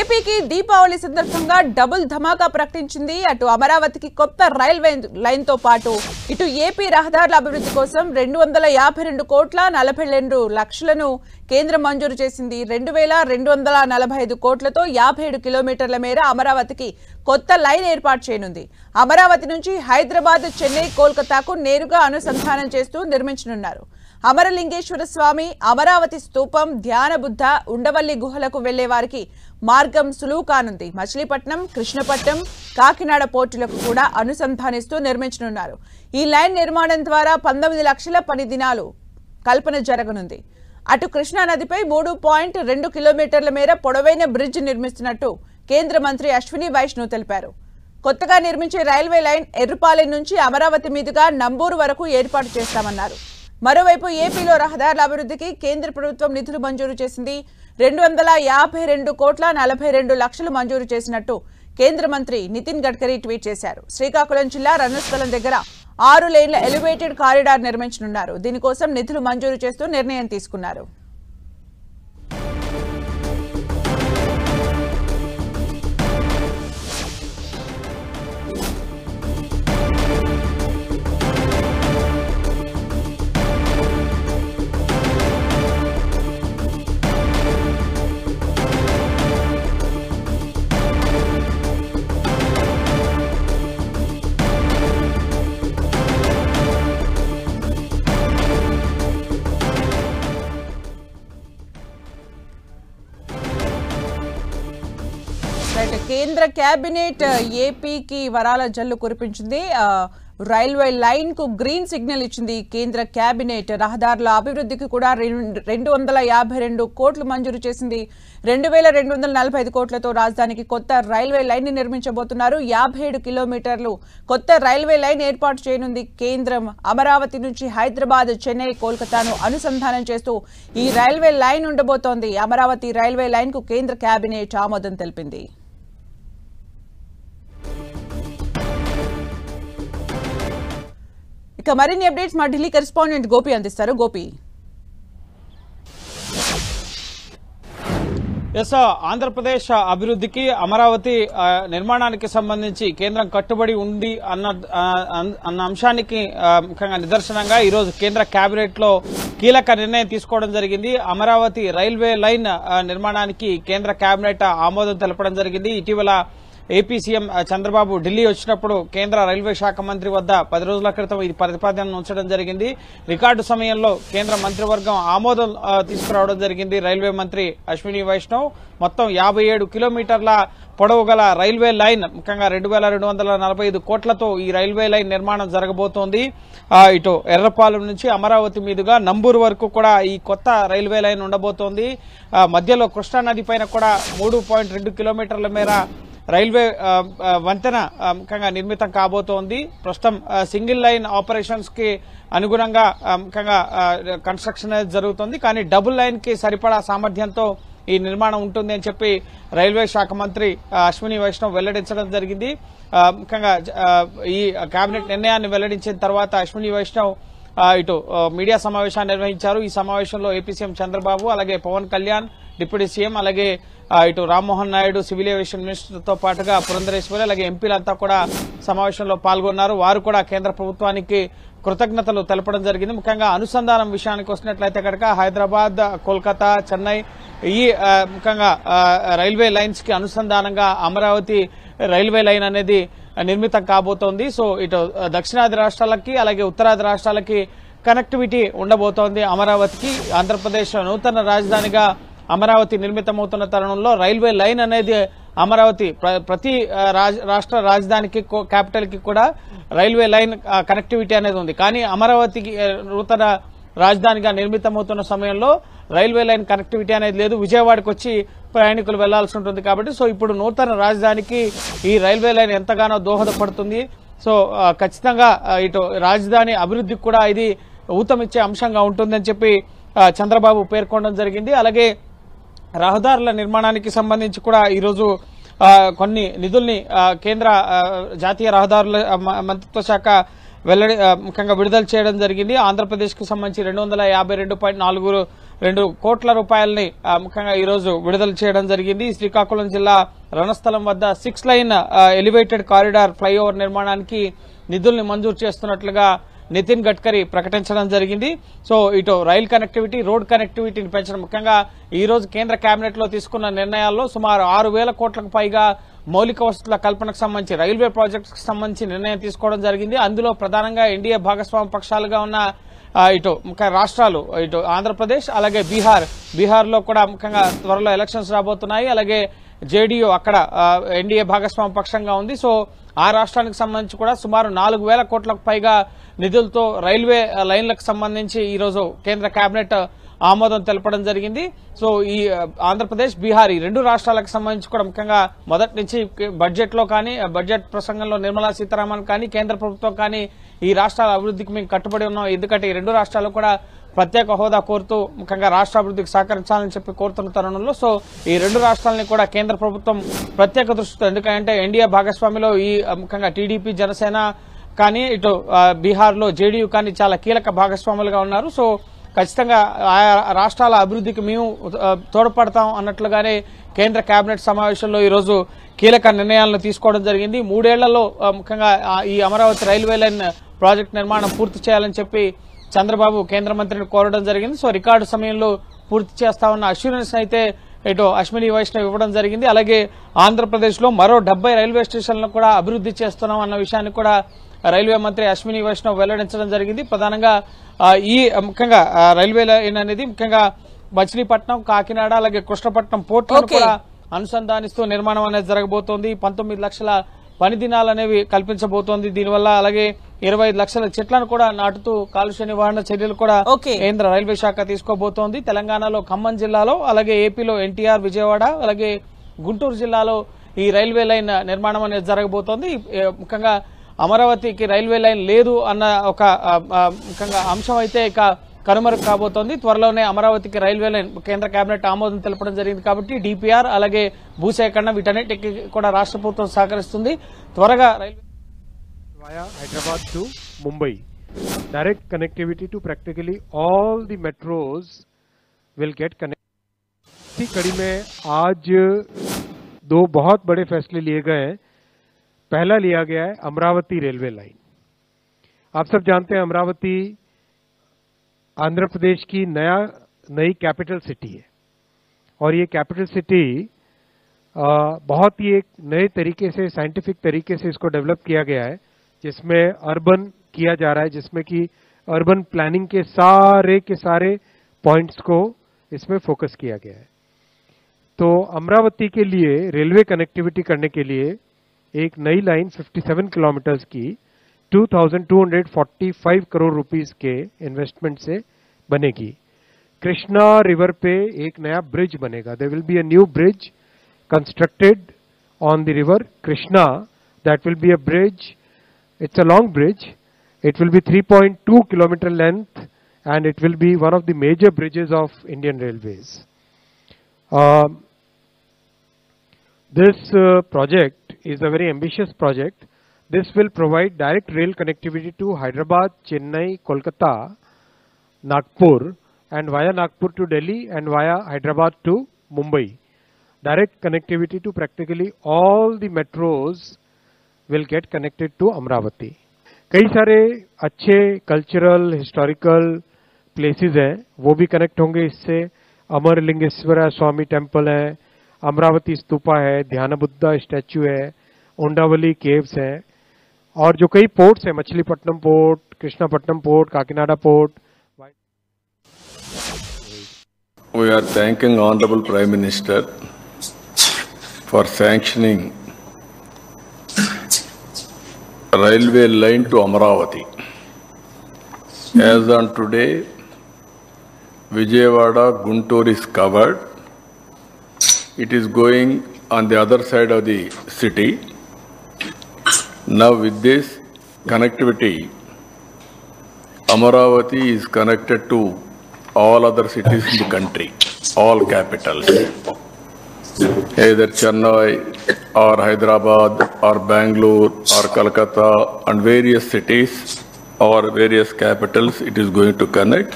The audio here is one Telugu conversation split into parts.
ఏపీకి దీపావళి సందర్భంగా డబుల్ ధమాకా ప్రకటించింది. అటు అమరావతికి కొత్త రైల్వే లైన్ తో పాటు ఇటు ఏపీ రహదారుల అభివృద్ధి కోసం 252 కోట్ల 42 లక్షలను కేంద్రం మంజూరు చేసింది. 2245 కోట్లతో 57 కిలోమీటర్ల మేర అమరావతికి కొత్త లైన్ ఏర్పాటు చేయనుంది. అమరావతి నుంచి హైదరాబాద్, చెన్నై, కోల్కతాకు నేరుగా అనుసంధానం చేస్తూ నిర్మించనున్నారు. అమరలింగేశ్వర స్వామి, అమరావతి స్తూపం, ధ్యాన బుద్ధ, ఉండవల్లి గుహలకు వెళ్లే వారికి మార్గం సులువు కానుంది. మచిలీపట్నం, కృష్ణపట్నం, కాకినాడ పోర్టులకు కూడా అనుసంధానిస్తూ నిర్మించనున్నారు. ఈ లైన్ నిర్మాణం ద్వారా 19 లక్షల పని దినాలు కల్పన జరగనుంది. అటు కృష్ణా నదిపై 3.2 కిలోమీటర్ల మేర పొడవైన బ్రిడ్జ్ నిర్మిస్తున్నట్టు కేంద్ర మంత్రి అశ్విని వైష్ణవ్ తెలిపారు. కొత్తగా నిర్మించే రైల్వే లైన్ ఎర్రుపాలెం నుంచి అమరావతి మీదుగా నంబూరు వరకు ఏర్పాటు చేస్తామన్నారు. మరోవైపు ఏపీలో రహదారుల అభివృద్ధికి కేంద్ర ప్రభుత్వం నిధులు మంజూరు చేసింది. 252 కోట్ల 42 లక్షలు మంజూరు చేసినట్టు కేంద్ర మంత్రి నితిన్ గడ్కరీ ట్వీట్ చేశారు. శ్రీకాకుళం జిల్లా రణస్థలం దగ్గర 6 లేన్ల ఎలివేటెడ్ కారిడార్ నిర్మించనున్నారు. దీనికోసం నిధులు మంజూరు చేస్తూ నిర్ణయం తీసుకున్నారు. కేంద్ర కేబినెట్ ఏపీకి వరాల జల్లు కురిపించింది. రైల్వే లైన్ కు గ్రీన్ సిగ్నల్ ఇచ్చింది కేంద్ర కేబినెట్. రహదారుల అభివృద్ధికి కూడా 252 కోట్లు మంజూరు చేసింది. 2245 కోట్లతో రాజధానికి కొత్త రైల్వే లైన్ ని నిర్మించబోతున్నారు. 57 కిలోమీటర్లు కొత్త రైల్వే లైన్ ఏర్పాటు చేయనుంది కేంద్రం. అమరావతి నుంచి హైదరాబాద్, చెన్నై, కోల్కతాను అనుసంధానం చేస్తూ ఈ రైల్వే లైన్ ఉండబోతోంది. అమరావతి రైల్వే లైన్ కు కేంద్ర కేబినెట్ ఆమోదం తెలిపింది. ఇక మరిన్ని అప్డేట్స్ మా ఢిల్లీ కరెస్పాండెంట్ గోపి అందిస్తారు. గోపి, ఆంధ్రప్రదేశ్ అభివృద్ధికి, అమరావతి నిర్మాణానికి సంబంధించి కేంద్రం కట్టుబడి ఉంది అన్న అంశానికి ముఖ్యంగా నిదర్శనంగా ఈరోజు కేంద్ర కేబినెట్ లో కీలక నిర్ణయం తీసుకోవడం జరిగింది. అమరావతి రైల్వే లైన్ నిర్మాణానికి కేంద్ర కేబినెట్ ఆమోదం తెలపడం జరిగింది. ఇటీవల ఏపీ సీఎం చంద్రబాబు ఢిల్లీ వచ్చినప్పుడు కేంద్ర రైల్వే శాఖ మంత్రి వద్ద 10 రోజుల క్రితం ఇది ప్రతిపాదన ఉంచడం జరిగింది. రికార్డు సమయంలో కేంద్ర మంత్రివర్గం ఆమోదం తీసుకురావడం జరిగింది. రైల్వే మంత్రి అశ్విని వైష్ణవ్ మొత్తం 57 కిలోమీటర్ల పొడవు గల రైల్వే లైన్, ముఖ్యంగా 2245 కోట్లతో ఈ రైల్వే లైన్ నిర్మాణం జరగబోతోంది. ఇటు ఎర్రపాలెం నుంచి అమరావతి మీదుగా నంబూరు వరకు కూడా ఈ కొత్త రైల్వే లైన్ ఉండబోతోంది. మధ్యలో కృష్ణానది పైన కూడా 3.2 కిలోమీటర్ల మేర రైల్వే వంతెన ముఖ్యంగా నిర్మితం కాబోతోంది. ప్రస్తుతం సింగిల్ లైన్ ఆపరేషన్స్ కి అనుగుణంగా ముఖ్యంగా కన్స్ట్రక్షన్ జరుగుతోంది. కానీ డబుల్ లైన్ కి సరిపడా సామర్థ్యంతో ఈ నిర్మాణం ఉంటుంది అని చెప్పి రైల్వే శాఖ మంత్రి అశ్విని వైష్ణవ్ వెల్లడించడం జరిగింది. ముఖ్యంగా ఈ కేబినెట్ నిర్ణయాన్ని వెల్లడించిన తర్వాత అశ్విని వైష్ణవ్ ఇటు మీడియా సమావేశాన్ని నిర్వహించారు. ఈ సమావేశంలో ఏపీ సీఎం చంద్రబాబు, అలాగే పవన్ కళ్యాణ్ డిప్యూటీ సీఎం, అలాగే ఇటు Rammohan Naidu civil aviation minister తో పాటుగా పురంధరేశ్వరి, అలాగే ఎంపీలంతా కూడా సమావేశంలో పాల్గొన్నారు. వారు కూడా కేంద్ర ప్రభుత్వానికి కృతజ్ఞతలు తెలపడం జరిగింది. ముఖ్యంగా అనుసంధానం విషయానికి వస్తున్నట్లయితే కనుక హైదరాబాద్, కోల్కతా, చెన్నై ఈ ముఖ్యంగా రైల్వే లైన్స్ కి అనుసంధానంగా అమరావతి రైల్వే లైన్ అనేది నిర్మితం కాబోతోంది. సో ఇటు దక్షిణాది రాష్ట్రాలకి అలాగే ఉత్తరాది రాష్ట్రాలకి కనెక్టివిటీ ఉండబోతోంది. అమరావతికి ఆంధ్రప్రదేశ్ నూతన రాజధానిగా అమరావతి నిర్మితమవుతున్న తరుణంలో రైల్వే లైన్ అనేది అమరావతి ప్రతి రాష్ట్ర రాజధానికి, క్యాపిటల్ కి కూడా రైల్వే లైన్ కనెక్టివిటీ అనేది ఉంది. కానీ అమరావతికి నూతన రాజధానిగా నిర్మితమవుతున్న సమయంలో రైల్వే లైన్ కనెక్టివిటీ అనేది లేదు. విజయవాడకు వచ్చి ప్రయాణికులు వెళ్లాల్సి ఉంటుంది. కాబట్టి సో ఇప్పుడు నూతన రాజధానికి ఈ రైల్వే లైన్ ఎంతగానో దోహదపడుతుంది. సో ఖచ్చితంగా ఇటు రాజధాని అభివృద్ధికి కూడా ఇది ఊతమిచ్చే అంశంగా ఉంటుందని చెప్పి చంద్రబాబు పేర్కొనడం జరిగింది. అలాగే రహదారుల నిర్మాణానికి సంబంధించి కూడా ఈరోజు కొన్ని నిధుల్ని కేంద్ర జాతీయ రహదారుల మంత్రిత్వ శాఖ ముఖ్యంగా విడుదల చేయడం జరిగింది. ఆంధ్రప్రదేశ్ కు సంబంధించి 252.4 2 కోట్ల రూపాయలని ముఖ్యంగా ఈ రోజు విడుదల చేయడం జరిగింది. శ్రీకాకుళం జిల్లా రణస్థలం వద్ద 6 లైన్ ఎలివేటెడ్ కారిడార్ ఫ్లైఓవర్ నిర్మాణానికి నిధుల్ని మంజూరు చేస్తున్నట్లుగా నితిన్ గడ్కరీ ప్రకటించడం జరిగింది. సో ఇటు రైల్ కనెక్టివిటీ, రోడ్ కనెక్టివిటీని పెంచడం, ముఖ్యంగా ఈ రోజు కేంద్ర కేబినెట్ లో తీసుకున్న నిర్ణయాల్లో సుమారు 6,000 కోట్లకు పైగా మౌలిక వసతుల కల్పనకు సంబంధించి రైల్వే ప్రాజెక్ట్స్ కు సంబంధించి నిర్ణయం తీసుకోవడం జరిగింది. అందులో ప్రధానంగా ఎన్డీఏ భాగస్వామ్య పక్షాలుగా ఉన్న ఇటు ముఖ్య రాష్ట్రాలు, ఇటు ఆంధ్రప్రదేశ్ అలాగే బీహార్ లో కూడా ముఖ్యంగా త్వరలో ఎలక్షన్స్ రాబోతున్నాయి. అలాగే జేడీయూ అక్కడ ఎన్డీఏ భాగస్వామ్య పక్షంగా ఉంది. సో ఆ రాష్ట్రానికి సంబంధించి కూడా సుమారు 4,000 కోట్లకు పైగా నిధులతో రైల్వే లైన్లకు సంబంధించి ఈ రోజు కేంద్ర కేబినెట్ ఆమోదం తెలపడం జరిగింది. సో ఈ ఆంధ్రప్రదేశ్, బీహార్ ఈ 2 రాష్ట్రాలకు సంబంధించి కూడా ముఖ్యంగా మొదటి నుంచి బడ్జెట్ లో కానీ, బడ్జెట్ ప్రసంగంలో నిర్మలా సీతారామన్ కానీ, కేంద్ర ప్రభుత్వం కానీ ఈ రాష్ట్రాల అభివృద్ధికి మేము కట్టుబడి ఉన్నాం. ఎందుకంటే ఈ 2 రాష్ట్రాలు కూడా ప్రత్యేక హోదా కోరుతూ ముఖ్యంగా రాష్ట్ర అభివృద్ధికి సహకరించాలని చెప్పి కోరుతున్న తరుణంలో సో ఈ 2 రాష్ట్రాలని కూడా కేంద్ర ప్రభుత్వం ప్రత్యేక దృష్టితో, ఎందుకంటే ఎన్డీఏ భాగస్వామిలో ఈ ముఖ్యంగా టీడీపీ, జనసేన కానీ, ఇటు బీహార్ లో జేడీయూ కానీ చాలా కీలక భాగస్వాములుగా ఉన్నారు. సో ఖచ్చితంగా ఆయా రాష్ట్రాల అభివృద్ధికి మేము తోడ్పడతాం అన్నట్లుగానే కేంద్ర కేబినెట్ సమావేశంలో ఈ రోజు కీలక నిర్ణయాలను తీసుకోవడం జరిగింది. 3 ఏళ్లలో ముఖ్యంగా ఈ అమరావతి రైల్వే లైన్ ప్రాజెక్టు నిర్మాణం పూర్తి చేయాలని చెప్పి చంద్రబాబు కేంద్ర మంత్రిని కోరడం జరిగింది. సో రికార్డు సమయంలో పూర్తి చేస్తామన్న అష్యూరెన్స్ అయితే ఇటు అశ్విని వైష్ణవ్ ఇవ్వడం జరిగింది. అలాగే ఆంధ్రప్రదేశ్ లో మరో 70 రైల్వే స్టేషన్లను కూడా అభివృద్ధి చేస్తున్నాం అన్న విషయాన్ని కూడా రైల్వే మంత్రి అశ్విని వైష్ణవ్ వెల్లడించడం జరిగింది. ప్రధానంగా ఈ ముఖ్యంగా రైల్వే లైన్ అనేది ముఖ్యంగా మచిలీపట్నం, కాకినాడ అలాగే కృష్ణపట్నం పోర్టులను కూడా అనుసంధానిస్తూ నిర్మాణం అనేది జరగబోతోంది. 19 లక్షల పని దినాలు అనేవి కల్పించబోతోంది దీనివల్ల. అలాగే 25 లక్షల చెట్లను కూడా నాటుతూ కాలుష్య నివారణ చర్యలు కూడా కేంద్ర రైల్వే శాఖ తీసుకోబోతోంది. తెలంగాణలో ఖమ్మం జిల్లాలో, అలాగే ఏపీలో ఎన్టీఆర్, విజయవాడ, అలాగే గుంటూరు జిల్లాలో ఈ రైల్వే లైన్ నిర్మాణం అనేది జరగబోతోంది. ముఖ్యంగా అమరావతికి రైల్వే లైన్ లేదు అన్న ఒక ముఖ్యంగా అంశం అయితే ఇక కనుమరుగు కాబోతోంది. త్వరలోనే అమరావతికి రైల్వే లైన్ కేంద్ర కేబినెట్ ఆమోదం తెలపడం జరిగింది కాబట్టి డిపిఆర్ అలాగే భూసేకరణ వీటన్నిటికీ కూడా రాష్ట్ర ప్రభుత్వం సహకరిస్తుంది. త్వరగా railway via Hyderabad to Mumbai. Direct connectivity to practically all the metros will get connected. इसी कड़ी में आज 2 बहुत बड़े फैसले लिए गए हैं. पहला लिया गया है अमरावती रेलवे लाइन. आप सब जानते हैं अमरावती आंध्र प्रदेश की नई कैपिटल सिटी है और ये कैपिटल सिटी बहुत ही एक नए तरीके से, साइंटिफिक तरीके से इसको डेवलप किया गया है, जिसमें अर्बन किया जा रहा है, जिसमें कि अर्बन प्लानिंग के सारे पॉइंट्स को इसमें फोकस किया गया है. तो अमरावती के लिए रेलवे कनेक्टिविटी करने के लिए एक नई लाइन 57 किलोमीटर्स की 2,245 करोड़ रुपीस के इन्वेस्टमेंट से बनेगी. कृष्णा रिवर पे एक नया ब्रिज बनेगा. There will be a new bridge constructed on the river Krishna. That will be a bridge. It's a long bridge. It will be 3.2 kilometer length and it will be one of the major bridges of Indian Railways. This project is a very ambitious project. This will provide direct rail connectivity to Hyderabad, Chennai, Kolkata, Nagpur, and via Nagpur to Delhi and via Hyderabad to Mumbai. Direct connectivity to practically all the metros will get connected to Amravati. कई सारे अच्छे कल्चरल, हिस्टोरिकल प्लेसेस हैं, वो भी कनेक्ट होंगे इससे. अमरलिंगेश्वर स्वामी टेम्पल है, अमरावती स्तूपा है, ध्यान बुद्धा स्टैचू है, ओंडावली केव्स हैं और जो कई पोर्ट्स हैं, Machilipatnam port, Krishnapatnam port, Kakinada port. We are thanking Honorable Prime Minister for sanctioning railway line to Amravati. As on today, Vijayawada Guntur is covered. It is going on the other side of the city. Now with this connectivity, Amravati is connected to all other cities in the country, all capitals. Either Chennai or Hyderabad or Bangalore or Kolkata and various cities or various capitals, it is going to connect.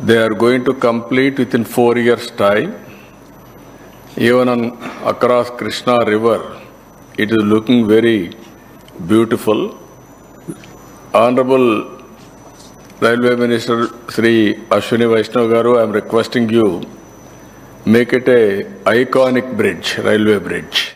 They are going to complete within 4 years' time. Even across Krishna River, it is looking very beautiful. Honorable Railway Minister Sri Ashwini Vaishnaw Garu, I am requesting you, make it a iconic bridge, railway bridge.